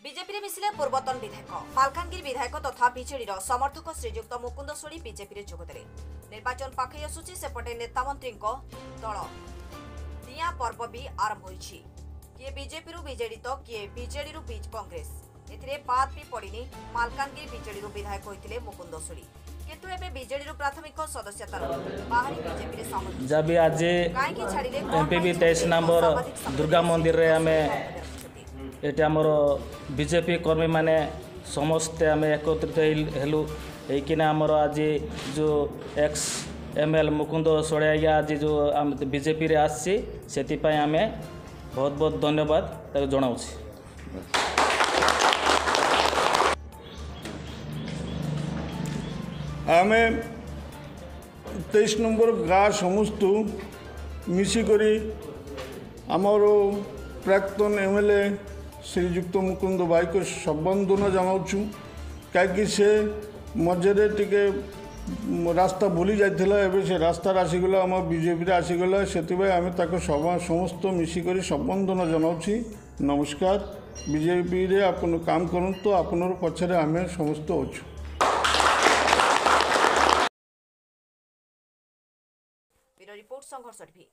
BJP मिसिले पूर्वतन विधायक मालकानगिरी विधायक तथा बीजेडी समर्थक श्रीजुक्त मुकुंद सोढ़ी बीजेपी जोगदेले। निर्वाचन पाखई आसुची सेपटे नेता मंत्री दल दिया पर्व भी आरंभ होइछि। किए बीजेपी बीजेडी तो किए बीजेडी कांग्रेस एथिरे बाद भी पड़िनी। मालकानगिरी बीजेडी विधायक होइतिले मुकुंद सोढ़ी किंतु एबे बीजेडी प्राथमिक सदस्यता बाहरी बीजेपी रे सामिल जब आज एमपीबी 23 नंबर दुर्गा मंदिर रे आमे एटा हमर बीजेपी कर्मी माने समस्ते आमे एकत्रित हेलु एकिना हमर आज जो एक्स एमएल मुकुंद सोढ़ी आज्ञा आज जो बीजेपी रे आसी सेति पय आमे बहुत बहुत धन्यवाद ताके जणाउछि। आमे 23 नंबर गाँ समस्त मिसिकरी आमर प्राक्तन एमएलए श्रीजुक्त मुकुंद भाई को संबंधना जनाऊँ कहीं से मझे टिके रास्ता भूली जाइथिला एबे से रास्ता आसीगला आम बीजेपी आसीगला से आम समस्त मिसिकरी संबंधना जनाऊँ। नमस्कार। बीजेपी रे आपन काम करूँ तो आपन पछरे आम समस्त अच्छु। रिपोर्ट संघर्ष टीवी।